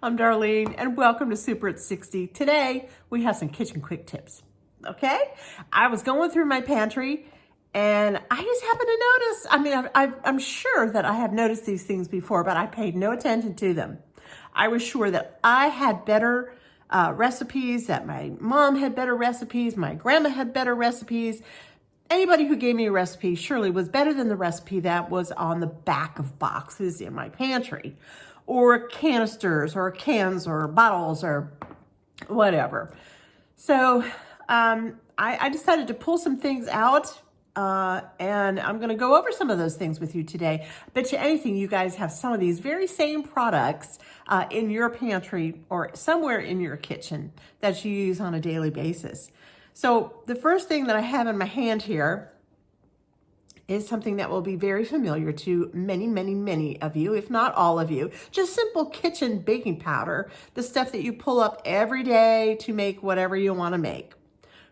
I'm Darlene and welcome to Super at 60. Today we have some kitchen quick tips. Okay, I was going through my pantry and I just happened to notice, I'm sure that I have noticed these things before, but I paid no attention to them. I was sure that I had better recipes, that my mom had better recipes, my grandma had better recipes. Anybody who gave me a recipe surely was better than the recipe that was on the back of boxes in my pantry, or canisters, or cans, or bottles, or whatever. So I decided to pull some things out, and I'm going to go over some of those things with you today. I bet you anything you guys have some of these very same products in your pantry or somewhere in your kitchen that you use on a daily basis. So the first thing that I have in my hand here is something that will be very familiar to many, many, many of you, if not all of you. Just simple kitchen baking powder, the stuff that you pull up every day to make whatever you want to make.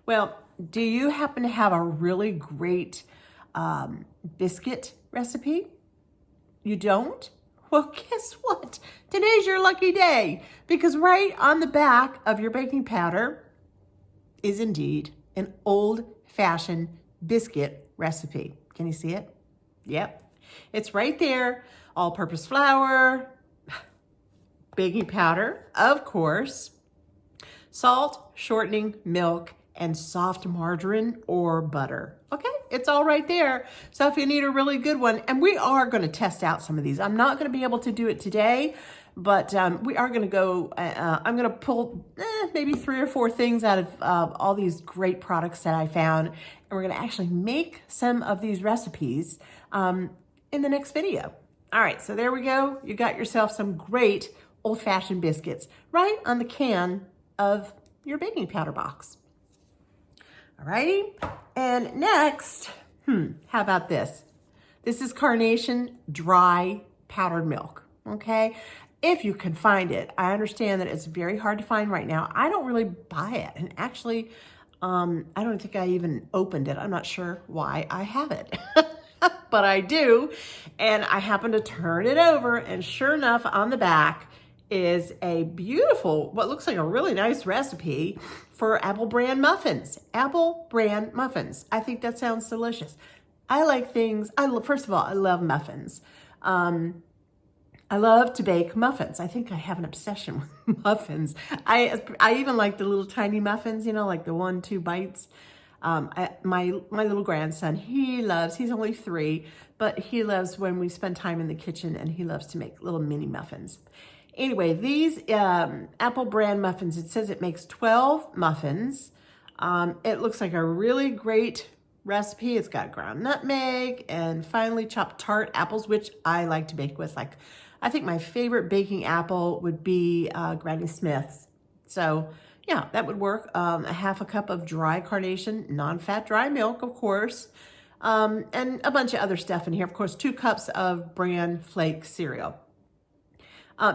Well, do you happen to have a really great biscuit recipe? You don't? Well, guess what? Today's your lucky day, because right on the back of your baking powder is indeed an old-fashioned biscuit recipe. Can you see it? Yep. It's right there. All-purpose flour, baking powder, of course, salt, shortening, milk, and soft margarine or butter. Okay, it's all right there. So if you need a really good one, and we are going to test out some of these. I'm not going to be able to do it today, but we are going to go, I'm going to pull maybe 3 or 4 things out of all these great products that I found. And we're going to actually make some of these recipes in the next video. All right, so there we go. You got yourself some great old-fashioned biscuits right on the can of your baking powder box. All righty, and next, how about this? This is Carnation dry powdered milk, okay? If you can find it. I understand that it's very hard to find right now. I don't really buy it, and actually, I don't think I even opened it. I'm not sure why I have it, but I do, and I happen to turn it over, and sure enough, on the back is a beautiful, what looks like a really nice recipe for apple bran muffins. Apple bran muffins. I think that sounds delicious. I like things, first of all, I love muffins. I love to bake muffins. I think I have an obsession with muffins. I even like the little tiny muffins, you know, like the 1-2 bites. My little grandson, he's only 3, but he loves when we spend time in the kitchen, and he loves to make little mini muffins. Anyway, these apple bran muffins, it says it makes 12 muffins. It looks like a really great recipe. It's got ground nutmeg and finely chopped tart apples, which I like to bake with. Like, I think my favorite baking apple would be Granny Smith's. So yeah, that would work. A 1/2 cup of dry Carnation, non-fat dry milk, of course. And a bunch of other stuff in here. Of course, 2 cups of bran flake cereal.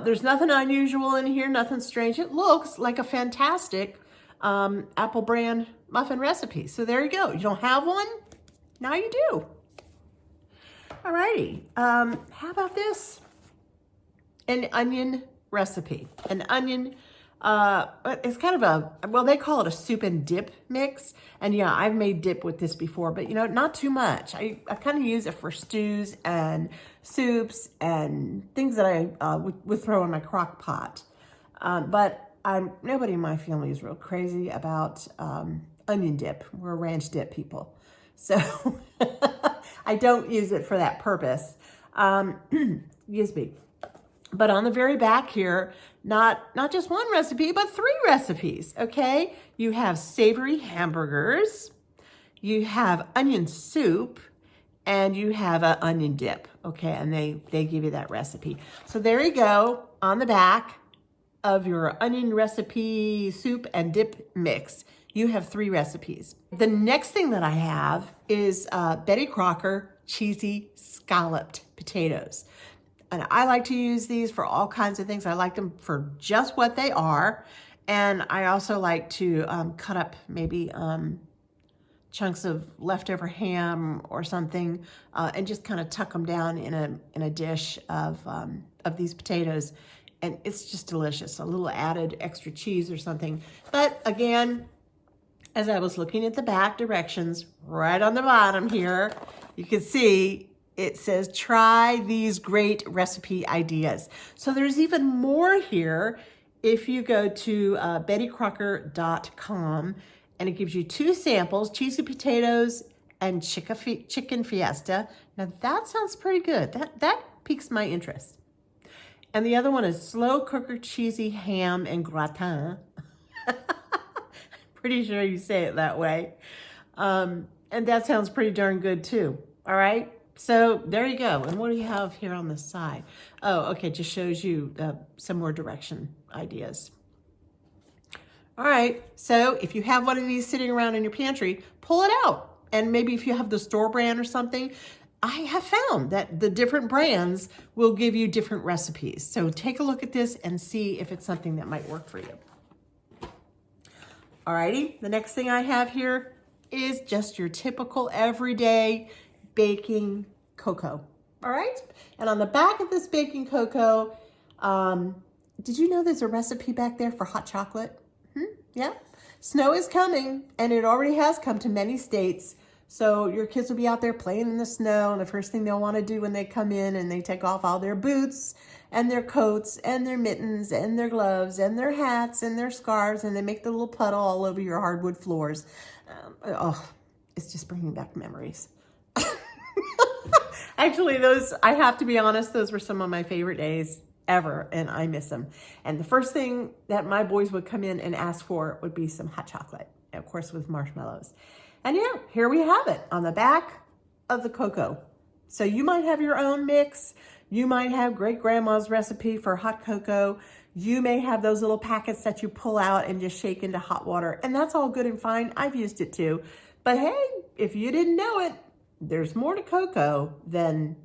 There's nothing unusual in here, nothing strange. It looks like a fantastic apple bran muffin recipe. So there you go. You don't have one? Now you do. All righty. How about this? An onion recipe. An onion, it's kind of well, they call it a soup and dip mix. And yeah, I've made dip with this before, but you know, not too much. I kind of use it for stews and soups and things that I would throw in my crock pot. But nobody in my family is real crazy about onion dip. We're ranch dip people. So I don't use it for that purpose. Excuse me. But on the very back here, not just 1 recipe, but 3 recipes, okay? You have savory hamburgers, you have onion soup, and you have an onion dip, okay? And they give you that recipe. So there you go, on the back of your onion recipe soup and dip mix, you have 3 recipes. The next thing that I have is Betty Crocker cheesy scalloped potatoes. And I like to use these for all kinds of things. I like them for just what they are. And I also like to cut up maybe chunks of leftover ham or something and just kind of tuck them down in a dish of these potatoes. and it's just delicious. A little added extra cheese or something. But again, as I was looking at the back directions, right on the bottom here, you can see it says, try these great recipe ideas. So there's even more here if you go to bettycrocker.com, and it gives you 2 samples, cheesy potatoes and chicken fiesta. Now that sounds pretty good. That piques my interest. And the other one is slow cooker cheesy ham and gratin. Pretty sure you say it that way. And that sounds pretty darn good too. All right. So there you go. And what do you have here on the side? Oh, okay. Just shows you some more direction ideas. All right. So if you have one of these sitting around in your pantry, pull it out. And maybe if you have the store brand or something, I have found that the different brands will give you different recipes. So take a look at this and see if it's something that might work for you. Alrighty, the next thing I have here is just your typical everyday baking cocoa. All right, and on the back of this baking cocoa, did you know there's a recipe back there for hot chocolate? Yeah, snow is coming, and it already has come to many states. So your kids will be out there playing in the snow, and the first thing they'll want to do when they come in and they take off all their boots and their coats and their mittens and their gloves and their hats and their scarves, and they make the little puddle all over your hardwood floors. It's just bringing back memories. Actually, those, I have to be honest, those were some of my favorite days ever, and I miss them. And the first thing that my boys would come in and ask for would be some hot chocolate, of course, with marshmallows. And yeah, here we have it on the back of the cocoa. So you might have your own mix. You might have great grandma's recipe for hot cocoa. You may have those little packets that you pull out and just shake into hot water. And that's all good and fine. I've used it too. But hey, if you didn't know it, there's more to cocoa than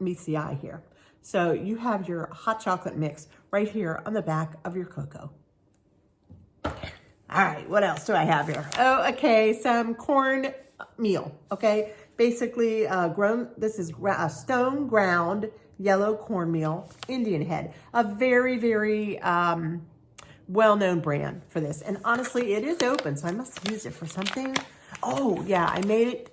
meets the eye here. So you have your hot chocolate mix right here on the back of your cocoa. All right, what else do I have here? Oh, okay, some cornmeal, okay? Basically, this is a stone ground yellow cornmeal, Indian head. A very, very well-known brand for this. And honestly, it is open, so I must use it for something. Oh, yeah, I made it,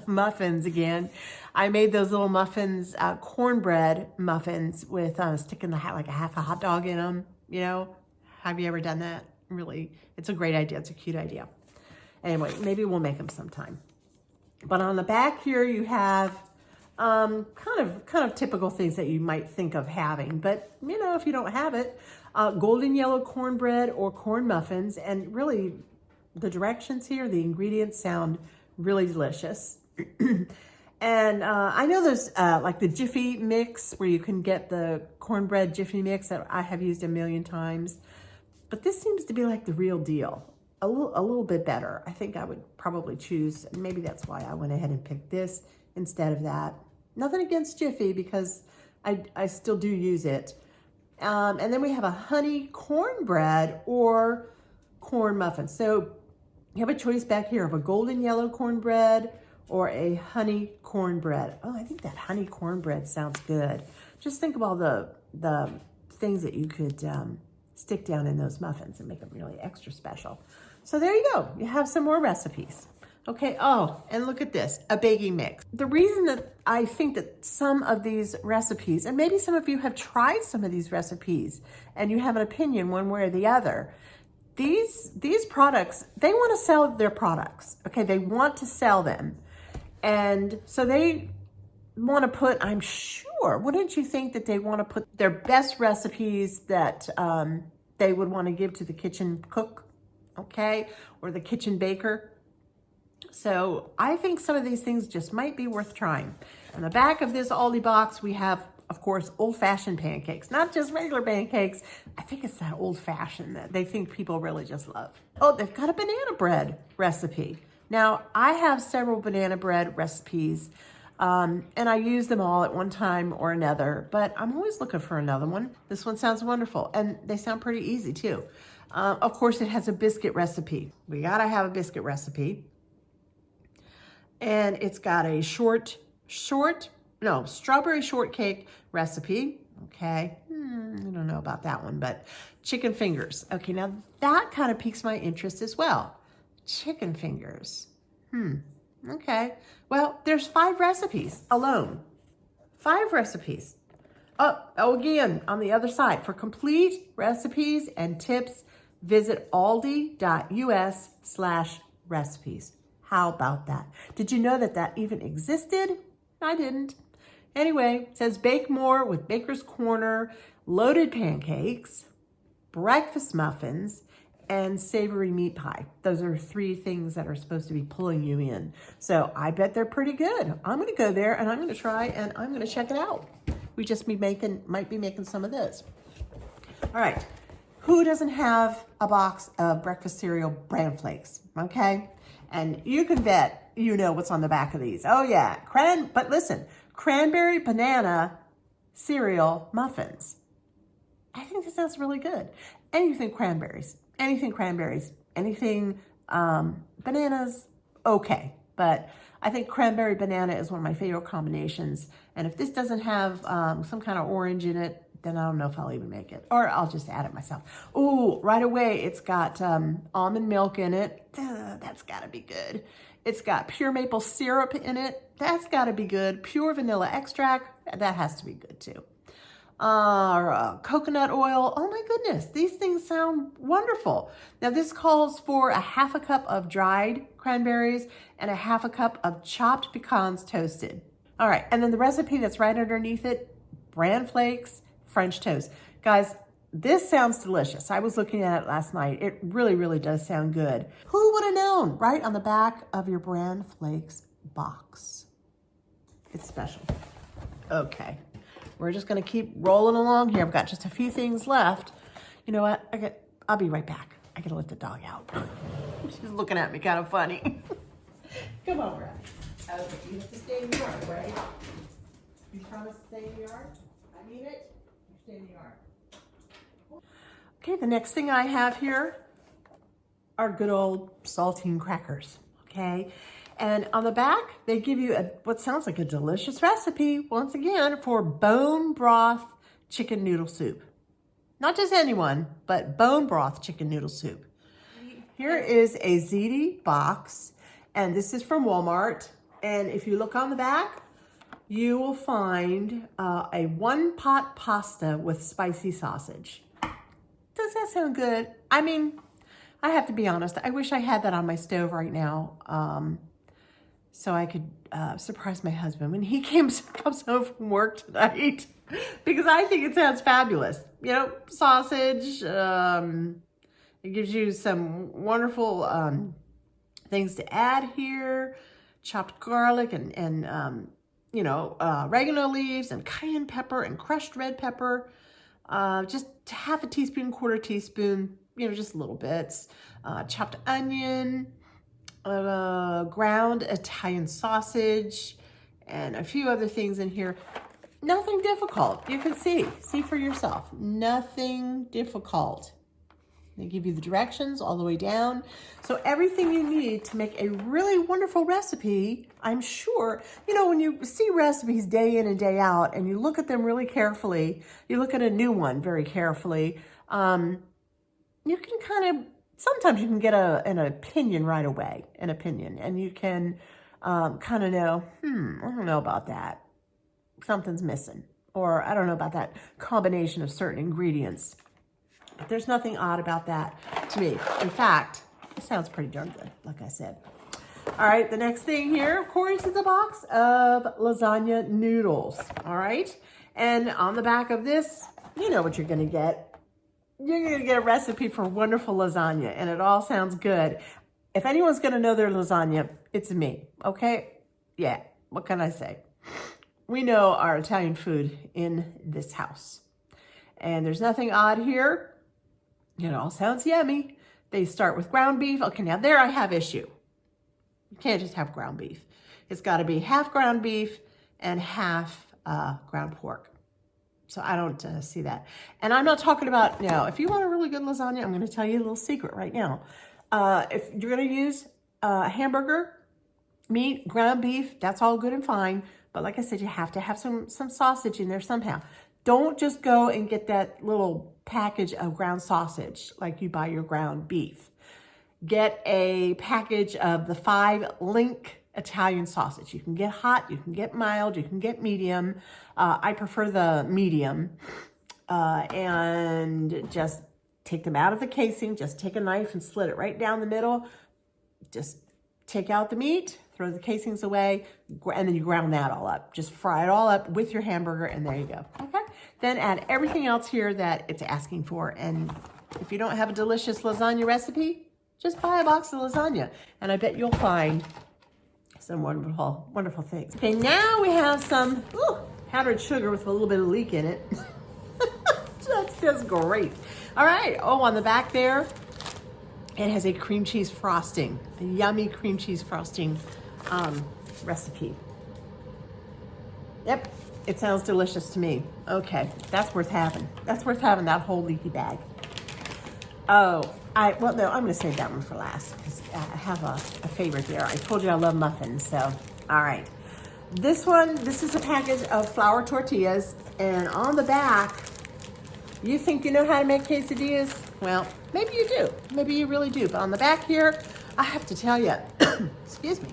muffins again. I made those little muffins, cornbread muffins with sticking like a half a hot dog in them, you know? Have you ever done that? Really, it's a great idea. It's a cute idea. Anyway, maybe we'll make them sometime. But on the back here, you have kind of typical things that you might think of having. But, you know, if you don't have it, golden yellow cornbread or corn muffins. And really, the directions here, the ingredients sound really delicious. And I know there's like the Jiffy mix where you can get the cornbread Jiffy mix that I have used a million times. But this seems to be like the real deal. A little bit better. I think I would probably choose, maybe that's why I went ahead and picked this instead of that. Nothing against Jiffy because I still do use it. And then we have a honey cornbread or corn muffin. So you have a choice back here of a golden yellow cornbread or a honey cornbread. Oh, I think that honey cornbread sounds good. Just think of all the things that you could stick down in those muffins and make them really extra special. So there you go. You have some more recipes. Okay, oh, and look at this, a baking mix. The reason that I think that some of these recipes, and maybe some of you have tried some of these recipes and you have an opinion one way or the other, these products, they want to sell their products, okay? They want to sell them. And so they want to put, I'm sure, wouldn't you think that they want to put their best recipes that they would want to give to the kitchen cook, okay? Or the kitchen baker. So I think some of these things just might be worth trying. On the back of this Aldi box, we have, of course, old-fashioned pancakes, not just regular pancakes. I think it's that old-fashioned that they think people really just love. Oh, they've got a banana bread recipe. Now, I have several banana bread recipes, and I use them all at one time or another, but I'm always looking for another one. This one sounds wonderful, and they sound pretty easy too. Of course, it has a biscuit recipe. We gotta have a biscuit recipe. And it's got a strawberry shortcake recipe. Okay, I don't know about that one, but chicken fingers. Okay, now that kind of piques my interest as well. Chicken fingers. Okay. Well, there's 5 recipes alone. 5 recipes. Oh, again, on the other side, for complete recipes and tips, visit aldi.us/recipes. How about that? Did you know that that even existed? I didn't. Anyway, it says bake more with Baker's Corner, loaded pancakes, breakfast muffins, and savory meat pie. Those are 3 things that are supposed to be pulling you in. So I bet they're pretty good. I'm gonna go there and I'm gonna try and I'm gonna check it out. We just might be making some of those. All right, who doesn't have a box of breakfast cereal bran flakes, okay? And you can bet you know what's on the back of these. Oh yeah, but listen, cranberry banana cereal muffins. I think this sounds really good. Anything cranberries, anything bananas, okay. But I think cranberry banana is one of my favorite combinations. And if this doesn't have some kind of orange in it, then I don't know if I'll even make it. Or I'll just add it myself. Ooh, right away, it's got almond milk in it. That's gotta be good. It's got pure maple syrup in it. That's gotta be good. Pure vanilla extract. That has to be good too. Coconut oil. Oh my goodness, these things sound wonderful. Now this calls for a 1/2 cup of dried cranberries and a 1/2 cup of chopped pecans toasted. All right, and then the recipe that's right underneath it, bran flakes, French toast. Guys, this sounds delicious. I was looking at it last night. It really, really does sound good. Who would have known, right? On the back of your bran flakes box. It's special. Okay. We're just gonna keep rolling along here. I've got just a few things left. You know what? I'll be right back. I gotta let the dog out. She's looking at me kind of funny. Come on, Brad. Okay, you have to stay in the yard, right? You promise to stay in the yard? I mean it. You stay in the yard. Okay, the next thing I have here are good old saltine crackers, okay? And on the back, they give you what sounds like a delicious recipe, once again, for bone broth chicken noodle soup. Not just anyone, but bone broth chicken noodle soup. Here is a ziti box, and this is from Walmart. And if you look on the back, you will find a 1-pot pasta with spicy sausage. Does that sound good? I mean, I have to be honest. I wish I had that on my stove right now. So I could surprise my husband when he comes home from work tonight, because I think it sounds fabulous. You know, sausage, it gives you some wonderful things to add here, chopped garlic and oregano leaves and cayenne pepper and crushed red pepper, just 1/2 teaspoon, 1/4 teaspoon, just little bits, chopped onion, ground Italian sausage, and a few other things in here. Nothing difficult. You can see for yourself. Nothing difficult. They give you the directions all the way down. So everything you need to make a really wonderful recipe, I'm sure, when you see recipes day in and day out and you look at them really carefully, you look at a new one very carefully, you can sometimes you can get an opinion right away, and you can kind of know, I don't know about that. Something's missing, or I don't know about that combination of certain ingredients. But there's nothing odd about that to me. In fact, it sounds pretty darn good, like I said. All right, the next thing here, of course, is a box of lasagna noodles, all right? And on the back of this, you know what you're gonna get. You're gonna get a recipe for wonderful lasagna, and it all sounds good. If anyone's gonna know their lasagna, it's me, okay? Yeah, what can I say? We know our Italian food in this house. And there's nothing odd here. It all sounds yummy. They start with ground beef. Okay, now there I have issue. You can't just have ground beef. It's gotta be 1/2 ground beef and 1/2 ground pork. So I don't see that. And I'm not talking about, if you want a really good lasagna, I'm gonna tell you a little secret right now. If you're gonna use hamburger, meat, ground beef, that's all good and fine. But like I said, you have to have some sausage in there somehow. Don't just go and get that little package of ground sausage like you buy your ground beef. Get a package of the 5-link Italian sausage. You can get hot, you can get mild, you can get medium. I prefer the medium. And just take them out of the casing. Just take a knife and slit it right down the middle. Just take out the meat, throw the casings away, and then you ground that all up. Just fry it all up with your hamburger, and there you go. Okay? Then add everything else here that it's asking for. And if you don't have a delicious lasagna recipe, just buy a box of lasagna, and I bet you'll find some wonderful, wonderful things. Okay, now we have some powdered sugar with a little bit of leek in it. That's just great. All right, on the back there, it has a cream cheese frosting, a yummy cream cheese frosting recipe. Yep, it sounds delicious to me. Okay, that's worth having. That's worth having, that whole leaky bag. Well, no, I'm going to save that one for last because I have a favorite there. I told you I love muffins, so, all right. This is a package of flour tortillas, and on the back, you think you know how to make quesadillas? Well, maybe you do. Maybe you really do. But on the back here, I have to tell you, excuse me,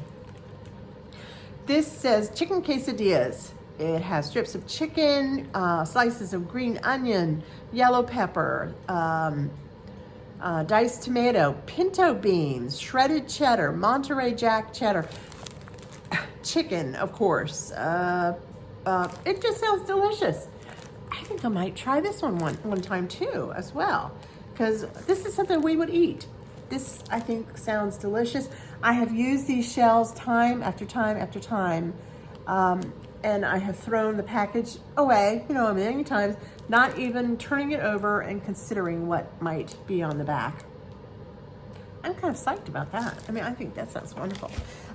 this says chicken quesadillas. It has strips of chicken, slices of green onion, yellow pepper, diced tomato, pinto beans, shredded cheddar, Monterey Jack cheddar, chicken, of course. It just sounds delicious. I think I might try this one time too as well, because this is something we would eat. This, I think, sounds delicious. I have used these shells time after time after time, and I have thrown the package away, a million times, not even turning it over and considering what might be on the back. I'm kind of psyched about that. I think that sounds wonderful.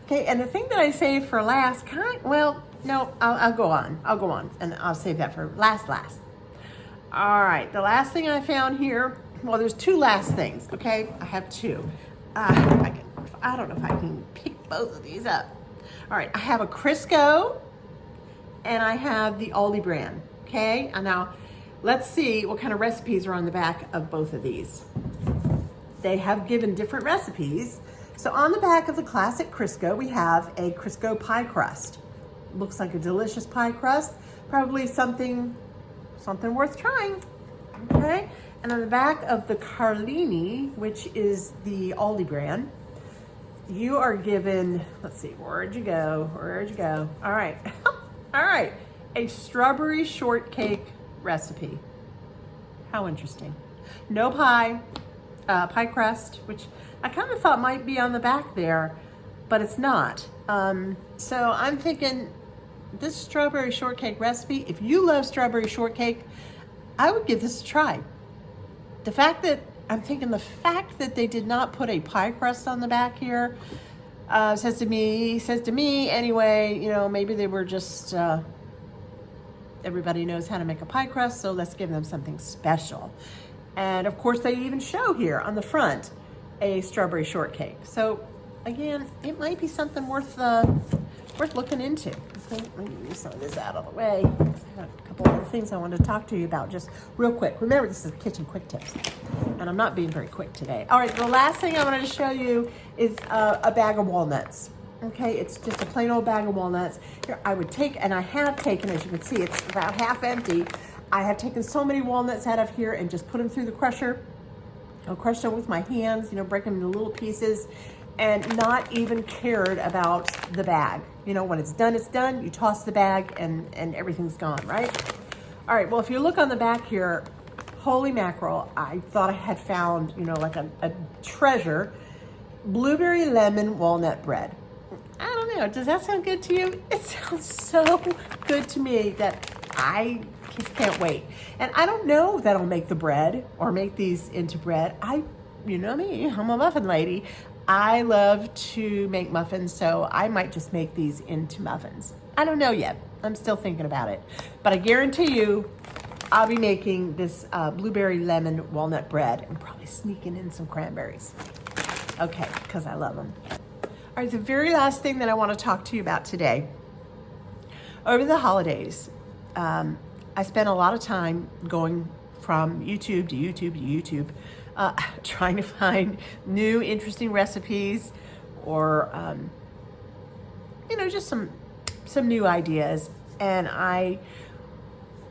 Okay, and the thing that I saved for last, I'll go on, and I'll save that for last. All right, the last thing I found here, well, there's two last things, okay? I have two. I don't know if I can pick both of these up. All right, I have a Crisco, and I have the Aldi brand, okay? And now, let's see what kind of recipes are on the back of both of these. They have given different recipes. So on the back of the classic Crisco, we have a Crisco pie crust. Looks like a delicious pie crust. Probably something worth trying, okay? And on the back of the Carlini, which is the Aldi brand, you are given, let's see, where'd you go? All right, all right, a strawberry shortcake recipe. How interesting. No pie, pie crust, which I kind of thought might be on the back there, but it's not. So I'm thinking this strawberry shortcake recipe, if you love strawberry shortcake, I would give this a try. The fact that they did not put a pie crust on the back here says to me anyway, maybe they were just, everybody knows how to make a pie crust, so let's give them something special. And of course they even show here on the front a strawberry shortcake. So again, it might be something worth looking into. Okay, let me move some of this out of the way. I have a couple other things I wanted to talk to you about just real quick. Remember, this is kitchen quick tips, and I'm not being very quick today. All right, the last thing I wanted to show you is a bag of walnuts. Okay, it's just a plain old bag of walnuts. Here, I would take, and I have taken, as you can see, it's about half empty. I have taken so many walnuts out of here and just put them through the crusher. I'll crush them with my hands, break them into little pieces, and not even cared about the bag. When it's done, it's done. You toss the bag and everything's gone, right? All right, well, if you look on the back here, holy mackerel, I thought I had found, like a treasure. Blueberry lemon walnut bread. I don't know, does that sound good to you? It sounds so good to me that I just can't wait. And I don't know that I'll make the bread or make these into bread. You know me, I'm a muffin lady. I love to make muffins, so I might just make these into muffins. I don't know yet. I'm still thinking about it. But I guarantee you, I'll be making this blueberry lemon walnut bread and probably sneaking in some cranberries. Okay, because I love them. All right, the very last thing that I want to talk to you about today. Over the holidays, I spent a lot of time going from YouTube to YouTube to YouTube, trying to find new interesting recipes or, just some new ideas. And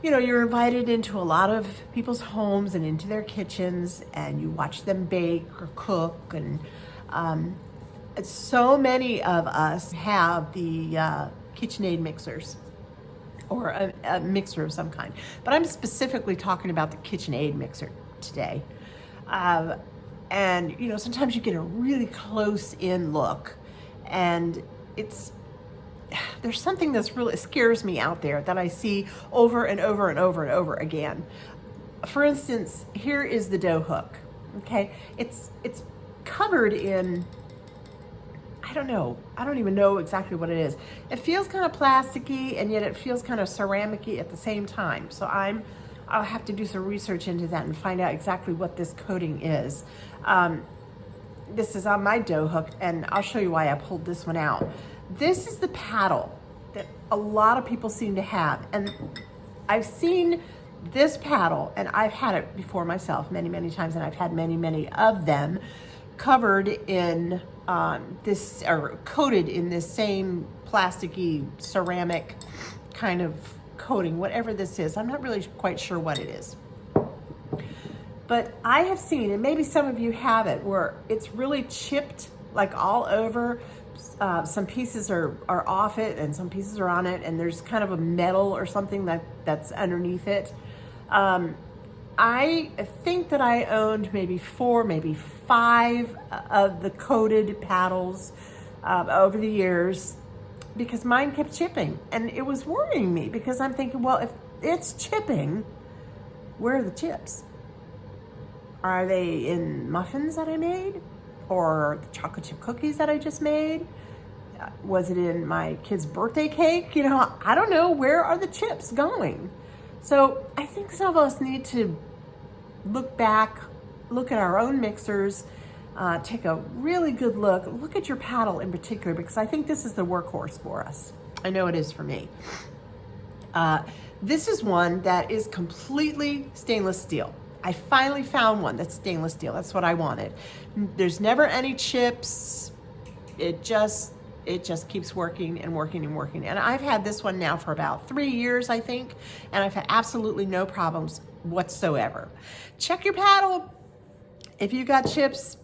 you're invited into a lot of people's homes and into their kitchens, and you watch them bake or cook. And so many of us have the KitchenAid mixers, or a mixer of some kind. But I'm specifically talking about the KitchenAid mixer today. And sometimes you get a really close in look, and there's something that's really scares me out there that I see over and over and over and over again. For instance, here is the dough hook. Okay, it's covered in, I don't even know exactly what it is. It feels kind of plasticky, and yet it feels kind of ceramic-y at the same time. So I'll have to do some research into that and find out exactly what this coating is. This is on my dough hook, and I'll show you why I pulled this one out. This is the paddle that a lot of people seem to have. And I've seen this paddle, and I've had it before myself many, many times, and I've had many, many of them covered in this, or coated in this same plasticky ceramic kind of coating, whatever this is. I'm not really quite sure what it is. But I have seen, and maybe some of you have it, where it's really chipped like all over. Some pieces are off it, and some pieces are on it, and there's kind of a metal or something that's underneath it. I think that I owned maybe 4, maybe 5 of the coated paddles over the years, because mine kept chipping, and it was worrying me, because I'm thinking, well, if it's chipping, where are the chips? Are they in muffins that I made? Or the chocolate chip cookies that I just made? Was it in my kid's birthday cake? I don't know. Where are the chips going? So I think some of us need to look back, look at our own mixers, take a really good look at your paddle in particular, because I think this is the workhorse for us. I know it is for me. This is one that is completely stainless steel. I finally found one that's stainless steel. That's what I wanted. There's never any chips. It just keeps working and working and working. And I've had this one now for about 3 years, I think, and I've had absolutely no problems whatsoever. Check your paddle. If you got chips,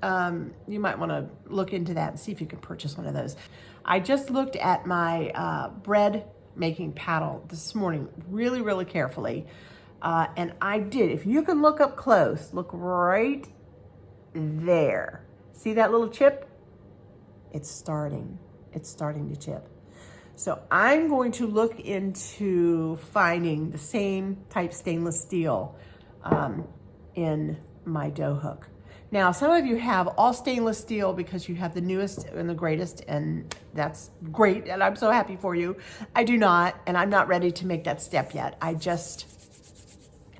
you might want to look into that and see if you can purchase one of those. I just looked at my bread making paddle this morning really, really carefully. And I did. If you can look up close, look right there. See that little chip? It's starting to chip. So I'm going to look into finding the same type stainless steel in my dough hook. Now, some of you have all stainless steel because you have the newest and the greatest, and that's great, and I'm so happy for you. I do not, and I'm not ready to make that step yet.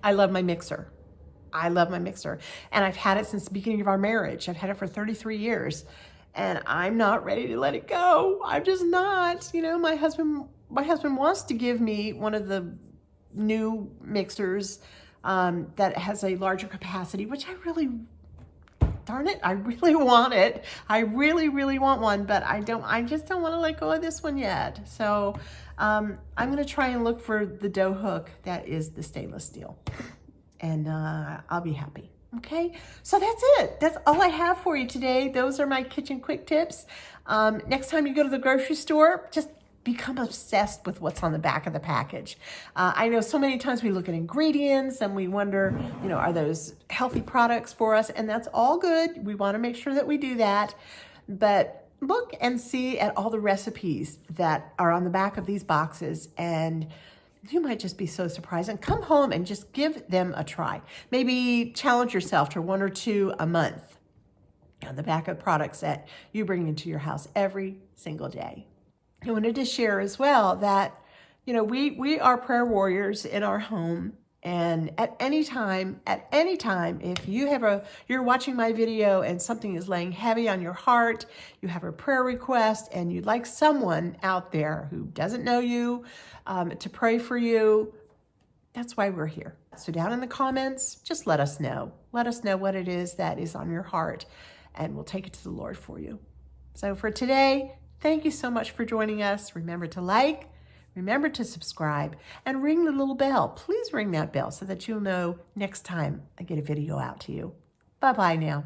I love my mixer. I love my mixer. And I've had it since the beginning of our marriage. I've had it for 33 years. And I'm not ready to let it go. I'm just not. My husband wants to give me one of the new mixers that has a larger capacity, which I really want it. I really, really want one, but I just don't want to let go of this one yet. So I'm going to try and look for the dough hook that is the stainless steel, and I'll be happy. Okay, so that's it. That's all I have for you today. Those are my kitchen quick tips. Next time you go to the grocery store, just become obsessed with what's on the back of the package. I know so many times we look at ingredients and we wonder, are those healthy products for us? And that's all good. We want to make sure that we do that. But look and see at all the recipes that are on the back of these boxes, and you might just be so surprised, and come home and just give them a try. Maybe challenge yourself to 1 or 2 a month on the back of products that you bring into your house every single day. I wanted to share as well that, we are prayer warriors in our home. And at any time, if you're watching my video and something is laying heavy on your heart, you have a prayer request, and you'd like someone out there who doesn't know you to pray for you, That's why we're here. So down in the comments, just let us know. Let us know what it is that is on your heart, and we'll take it to the Lord for you. So for today, thank you so much for joining us. Remember to like, remember to subscribe, and ring the little bell. Please ring that bell so that you'll know next time I get a video out to you. Bye-bye now.